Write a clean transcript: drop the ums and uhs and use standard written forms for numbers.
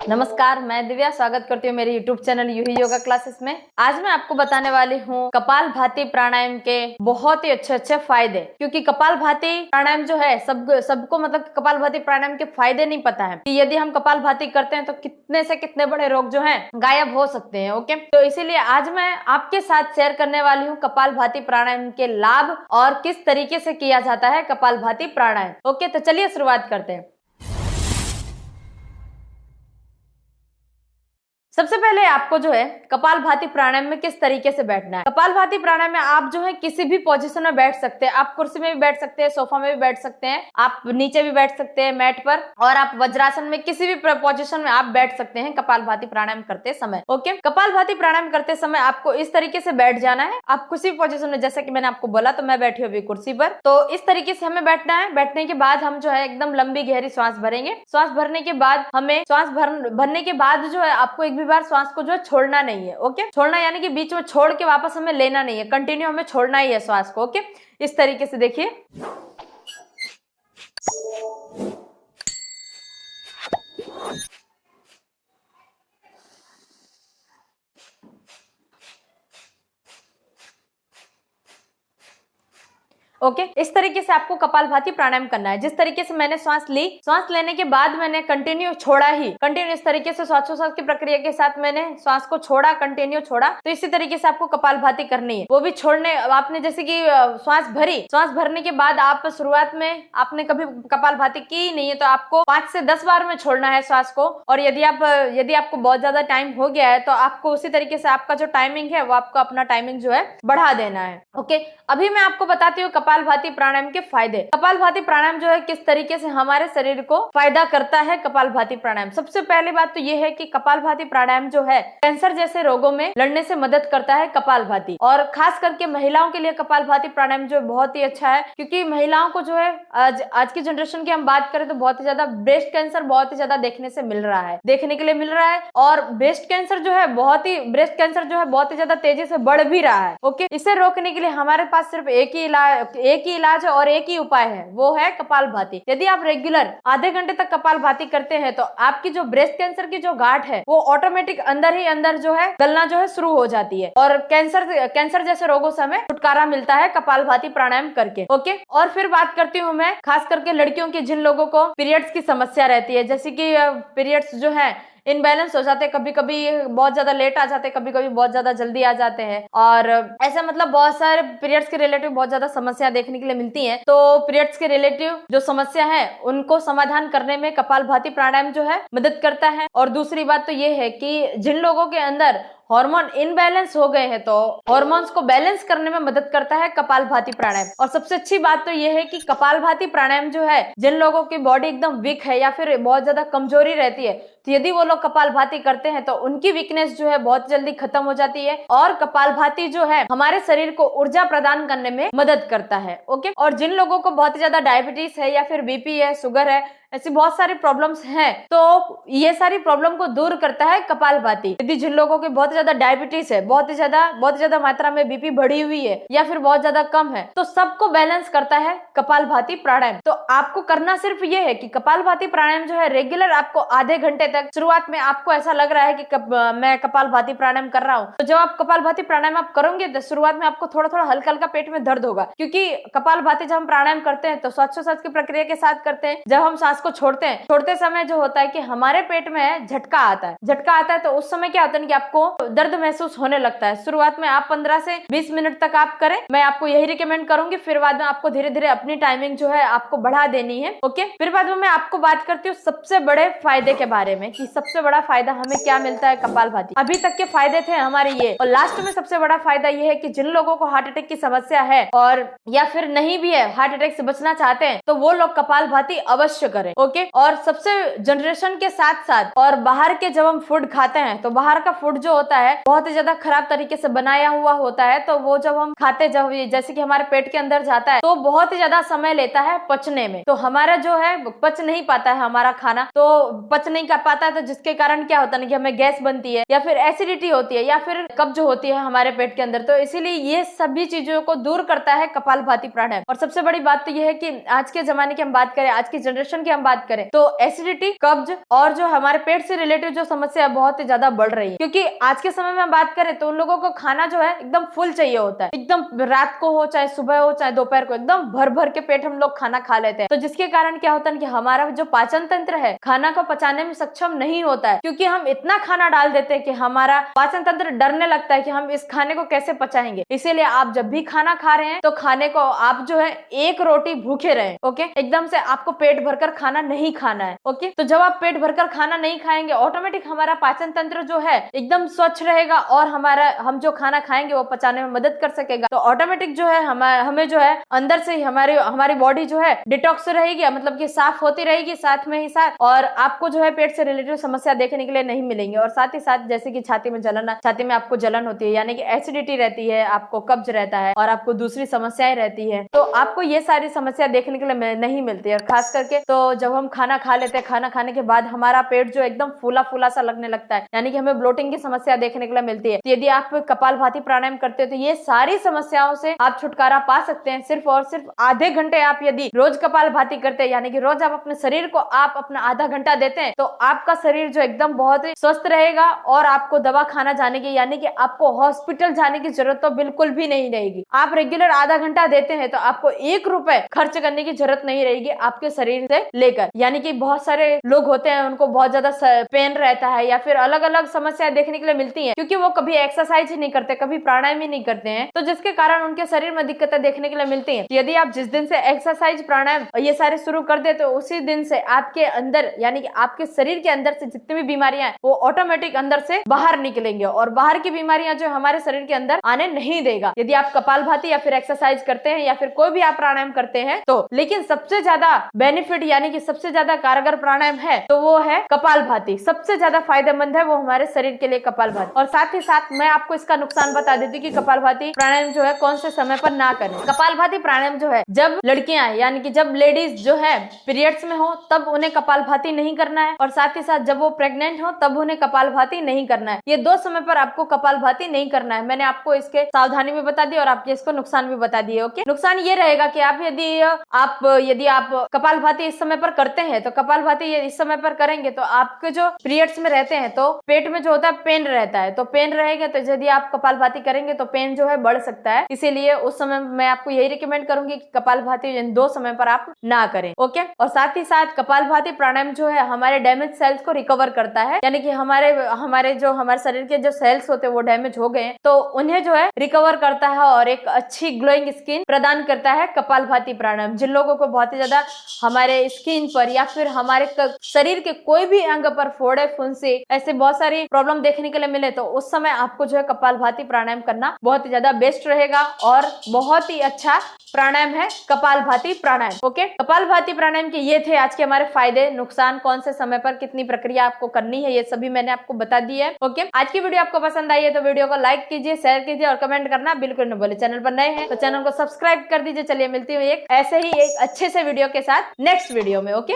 नमस्कार, मैं दिव्या स्वागत करती हूँ मेरे YouTube चैनल यूही योगा क्लासेस में। आज मैं आपको बताने वाली हूँ कपालभाति प्राणायाम के बहुत ही अच्छे फायदे, क्योंकि कपालभाति प्राणायाम जो है सबको मतलब कपालभाति प्राणायाम के फायदे नहीं पता है कि यदि हम कपालभाति करते हैं तो कितने से कितने बड़े रोग जो है गायब हो सकते हैं। ओके, तो इसीलिए आज मैं आपके साथ शेयर करने वाली हूँ कपालभाति प्राणायाम के लाभ और किस तरीके से किया जाता है कपालभाति प्राणायाम। ओके, तो चलिए शुरुआत करते हैं। सबसे पहले आपको जो है कपालभाति प्राणायाम में किस तरीके से बैठना है। कपालभाति प्राणायाम में आप जो है किसी भी पोजीशन में बैठ सकते हैं। आप कुर्सी में भी बैठ सकते हैं, सोफा में भी बैठ सकते हैं, आप नीचे भी बैठ सकते हैं मैट पर, और आप वज्रासन में किसी भी पोजीशन में आप बैठ सकते हैं कपालभाति प्राणायाम करते समय। ओके, कपालभाति प्राणायाम करते समय आपको इस तरीके से बैठ जाना है। आप किसी भी पोजीशन में, जैसे कि मैंने आपको बोला, तो मैं बैठी हुई कुर्सी पर, तो इस तरीके से हमें बैठना है। बैठने के बाद हम जो है एकदम लंबी गहरी सांस भरेंगे। सांस भरने के बाद हमें भरने के बाद जो है आपको एक बार सांस को जो है छोड़ना नहीं है। ओके, छोड़ना यानी कि बीच में छोड़ के वापस हमें लेना नहीं है, कंटिन्यू हमें छोड़ना ही है सांस को। ओके, इस तरीके से देखिए। ओके, इस तरीके से आपको कपालभाति प्राणायाम करना है। जिस तरीके से मैंने सांस ली, सांस लेने के बाद मैंने कंटिन्यू छोड़ा ही, कंटिन्यू इस तरीके से श्वासोच्छ्वास की प्रक्रिया के साथ मैंने सांस को छोड़ा, कंटिन्यू छोड़ा। तो इसी तरीके से आपको कपालभाति करनी है। वो भी छोड़ने, आपने जैसे कि सांस भरी, सांस भरने के बाद आप शुरुआत में आपने कभी कपालभाति की नहीं है तो आपको 5 से 10 बार में छोड़ना है सांस को। और यदि आपको बहुत ज्यादा टाइम हो गया है तो आपको उसी तरीके से आपका जो टाइमिंग है वो आपको अपना टाइमिंग जो है बढ़ा देना है। ओके, अभी मैं आपको बताती हूँ कपालभाति प्राणायाम के फायदे। कपालभाति प्राणायाम जो है किस तरीके से हमारे शरीर को फायदा करता है। कपालभाति प्राणायाम, सबसे पहली बात तो ये है कि कपालभाति प्राणायाम जो है कैंसर जैसे रोगों में लड़ने से मदद करता है कपालभाति। और खास करके महिलाओं के लिए कपालभाति प्राणायाम जो बहुत ही अच्छा है, क्योंकि महिलाओं को जो है आज की जनरेशन की हम बात करें तो बहुत ही ज्यादा ब्रेस्ट कैंसर बहुत ही ज्यादा देखने के लिए मिल रहा है। और ब्रेस्ट कैंसर जो है बहुत ही ज्यादा तेजी से बढ़ भी रहा है। ओके, इसे रोकने के लिए हमारे पास सिर्फ एक ही इलाज है और एक ही उपाय है, वो है कपालभाति। यदि आप रेगुलर आधे घंटे तक कपालभाति करते हैं तो आपकी जो ब्रेस्ट कैंसर की जो गांठ है वो ऑटोमेटिक अंदर ही अंदर जो है गलना जो है शुरू हो जाती है, और कैंसर जैसे रोगों से हमें छुटकारा मिलता है कपालभाति प्राणायाम करके। ओके, और फिर बात करती हूँ मैं खास करके लड़कियों की, जिन लोगों को पीरियड्स की समस्या रहती है, जैसे कि पीरियड्स जो है इनबैलेंस हो जाते हैं, कभी कभी बहुत ज्यादा लेट आ जाते हैं, कभी कभी बहुत ज्यादा जल्दी आ जाते हैं, और ऐसा मतलब बहुत सारे पीरियड्स के रिलेटिव बहुत ज्यादा समस्या देखने के लिए मिलती हैं। तो पीरियड्स के रिलेटिव जो समस्या है उनको समाधान करने में कपालभाति प्राणायाम जो है मदद करता है। और दूसरी बात तो ये है कि जिन लोगों के अंदर हार्मोन इनबैलेंस हो गए हैं तो हार्मोन्स को बैलेंस करने में मदद करता है कपालभाति प्राणायाम। और सबसे अच्छी बात तो ये है कि कपालभाति प्राणायाम जो है, जिन लोगों की बॉडी एकदम वीक है या फिर बहुत ज्यादा कमजोरी रहती है, तो यदि वो लोग कपालभाति करते हैं तो उनकी वीकनेस जो है बहुत जल्दी खत्म हो जाती है। और कपालभाति जो है हमारे शरीर को ऊर्जा प्रदान करने में मदद करता है। ओके, और जिन लोगों को बहुत ही ज्यादा डायबिटीज है या फिर बीपी है, शुगर है, ऐसी बहुत सारी प्रॉब्लम्स हैं, तो ये सारी प्रॉब्लम को दूर करता है कपालभाति। यदि जिन लोगों की बहुत ज्यादा डायबिटीज है, बहुत ही ज्यादा मात्रा में बीपी बढ़ी हुई है या फिर बहुत ज्यादा कम है, तो सबको बैलेंस करता है कपालभाति प्राणायाम। तो आपको करना सिर्फ ये है कि कपालभाति प्राणायाम जो है रेगुलर आपको आधे घंटे तक, शुरुआत में आपको ऐसा लग रहा है कि मैं कपालभाति प्राणायाम कर रहा हूँ, तो जब आप कपालभाति प्राणायाम आप करोगे तो शुरुआत में आपको थोड़ा हल्का हल्का पेट में दर्द होगा, क्योंकि कपालभाति जब हम प्राणायाम करते हैं तो श्वासोच्छ्वास की प्रक्रिया के साथ करते हैं। जब हम सांस को छोड़ते समय जो होता है कि हमारे पेट में झटका आता है, तो उस समय क्या होता है कि आपको दर्द महसूस होने लगता है। शुरुआत में आप 15 से 20 मिनट तक आप करें, मैं आपको यही रिकमेंड करूंगी। फिर बाद में आपको धीरे धीरे अपनी टाइमिंग जो है आपको बढ़ा देनी है। ओके, फिर बाद में मैं आपको बात करती हूँ सबसे बड़े फायदे के बारे में कि सबसे बड़ा फायदा हमें क्या मिलता है कपालभाति। अभी तक के फायदे थे हमारे ये, और लास्ट में सबसे बड़ा फायदा ये है कि जिन लोगों को हार्ट अटैक की समस्या है और या फिर नहीं भी है, हार्ट अटैक से बचना चाहते हैं, तो वो लोग कपालभाति अवश्य करें। ओके, और सबसे जनरेशन के साथ साथ और बाहर के जब हम फूड खाते हैं तो बाहर का फूड जो होता है बहुत ही ज्यादा खराब तरीके से बनाया हुआ होता है, तो वो जब हम खाते, जब जैसे कि हमारे पेट के अंदर जाता है तो बहुत ही ज्यादा समय लेता है पचने में, तो हमारा जो है पच नहीं पाता है हमारा खाना, तो पच नहीं कर पाता है, तो जिसके कारण क्या होता है कि हमें गैस बनती है या फिर एसिडिटी होती है या फिर कब्ज होती है हमारे पेट के अंदर। तो इसीलिए ये सभी चीजों को दूर करता है कपालभाति प्राणायाम। और सबसे बड़ी बात तो ये है कि आज के जमाने की हम बात करें, आज की जनरेशन की हम बात करें तो एसिडिटी, कब्ज और जो हमारे पेट से रिलेटेड जो समस्या है बहुत ही ज्यादा बढ़ रही है, क्योंकि आज के समय में हम बात करें तो उन लोगों को खाना जो है एकदम फुल चाहिए होता है, एकदम रात को हो चाहे सुबह हो चाहे दोपहर को, एकदम भर भर के पेट हम लोग खाना खा लेते हैं। तो जिसके कारण क्या होता है कि हमारा जो पाचन तंत्र है खाना को पचाने में सक्षम नहीं होता है, क्योंकि हम इतना खाना डाल देते हैं कि हमारा पाचन तंत्र डरने लगता है कि हम इस खाने को कैसे पचाएंगे। इसीलिए आप जब भी खाना खा रहे हैं तो खाने को आप जो है एक रोटी भूखे रहे, ओके। एकदम से आपको पेट भरकर खाना नहीं खाना है, ओके। तो जब आप पेट भरकर खाना नहीं खाएंगे ऑटोमेटिक हमारा पाचन तंत्र जो है एकदम स्वच्छ रहेगा और हम जो खाना खाएंगे वो पचाने में मदद कर सकेगा। तो ऑटोमेटिक जो है हमें जो है अंदर से ही हमारी बॉडी जो है डिटॉक्स रहेगी, मतलब कि साफ होती रहेगी साथ में ही साथ, और आपको जो है पेट से रिलेटेड समस्या देखने के लिए नहीं मिलेंगे। और साथ ही साथ जैसे कि छाती में आपको जलन होती है, यानी कि एसिडिटी रहती है, आपको कब्ज रहता है और आपको दूसरी समस्याएं रहती है, तो आपको ये सारी समस्या देखने के लिए नहीं मिलती है। और खास करके तो जब हम खाना खा लेते हैं, खाना खाने के बाद हमारा पेट जो एकदम फूला फूला सा लगने लगता है, यानी कि हमें ब्लोटिंग की समस्या देखने के लिए मिलती है। तो यदि आप कपालभाति प्राणायाम करते हो तो ये सारी समस्याओं से आप छुटकारा पा सकते हैं। सिर्फ और सिर्फ आधे घंटे आप यदि रोज कपालभाति करते हैं, यानी कि रोज आप अपने शरीर को आप अपना आधा घंटा देते हैं, तो आपका शरीर जो एकदम बहुत ही स्वस्थ रहेगा और आपको दवा खाना जाने की, यानी कि आपको हॉस्पिटल जाने की जरूरत तो बिल्कुल भी नहीं रहेगी। आप रेगुलर आधा घंटा देते हैं तो आपको 1 रुपए खर्च करने की जरूरत नहीं रहेगी आपके शरीर से लेकर। यानी कि बहुत सारे लोग होते हैं उनको बहुत ज्यादा पेन रहता है या फिर अलग अलग समस्याएं देखने के लिए मिलती हैं, क्योंकि वो कभी एक्सरसाइज ही नहीं करते, कभी प्राणायाम ही नहीं करते हैं, तो जिसके कारण उनके शरीर में दिक्कतें देखने के लिए मिलती हैं। यदि आप जिस दिन से एक्सरसाइज प्राणायाम ये सारे शुरू कर दे तो उसी दिन से आपके अंदर, यानी कि आपके शरीर के अंदर से जितनी भी बीमारियां हैं वो ऑटोमेटिक अंदर से बाहर निकलेंगे और बाहर की बीमारियां जो हमारे शरीर के अंदर आने नहीं देगा, यदि आप कपालभाति या फिर एक्सरसाइज करते हैं या फिर कोई भी आप प्राणायाम करते हैं तो। लेकिन सबसे ज्यादा बेनिफिट यानी कि सबसे ज्यादा कारगर प्राणायाम है तो वो है कपालभाति। सबसे ज्यादा फायदेमंद है वो हमारे शरीर के लिए कपालभाति। और साथ ही साथ मैं आपको इसका नुकसान बता देती हूँ कि कपालभाति प्राणायाम जो है कौन से समय पर ना करें। कपालभाति प्राणायाम जो है जब लड़कियां यानी कि जब लेडीज जो है पीरियड्स में हो तब उन्हें कपालभाति नहीं करना है, और साथ ही साथ जब वो प्रेग्नेंट हो तब उन्हें कपालभाति नहीं करना है। ये 2 समय पर आपको कपालभाति नहीं करना है। मैंने आपको इसके सावधानी भी बता दी और आपके इसको नुकसान भी बता दिए, ओके। नुकसान ये रहेगा कि आप यदि आप कपालभाति इस समय पर करते हैं तो कपालभाति इस समय पर करेंगे तो आपके जो पीरियड्स में रहते हैं तो पेट में जो होता है पेन रहता है, तो पेन रहेगा तो यदि आप कपालभाति करेंगे तो पेन जो है बढ़ सकता है। इसीलिए उस समय मैं आपको यही रिकमेंड करूंगी कि कपालभाति इन 2 समय पर आप ना करें, ओके। और साथ ही साथ कपालभाति प्राणायाम जो है हमारे डैमेज सेल्स को रिकवर करता है, यानी कि हमारे शरीर के जो सेल्स होते हैं वो डैमेज हो गए तो उन्हें जो है रिकवर करता है और एक अच्छी ग्लोइंग स्किन प्रदान करता है कपालभाति प्राणायाम। जिन लोगों को बहुत ही ज्यादा हमारे स्किन पर या फिर हमारे शरीर के कोई भी अंग पर फोड़े फुंसी ऐसे बहुत सारी प्रॉब्लम देखने के लिए मिले तो उस समय आपको जो है कपालभाति प्राणायाम करना बहुत ही ज्यादा बेस्ट रहेगा और बहुत ही अच्छा प्राणायाम है कपालभाति प्राणायाम, ओके। कपालभाति प्राणायाम के ये थे आज के हमारे फायदे, नुकसान, कौन से समय पर कितनी प्रक्रिया आपको करनी है, ये सभी मैंने आपको बता दी है, ओके। आज की वीडियो आपको पसंद आई है तो वीडियो को लाइक कीजिए, शेयर कीजिए और कमेंट करना बिल्कुल न भूलिए। चैनल पर नए हैं तो चैनल को सब्सक्राइब कर दीजिए। चलिए मिलती हूँ एक ऐसे ही एक अच्छे से वीडियो के साथ नेक्स्ट वीडियो में, ओके।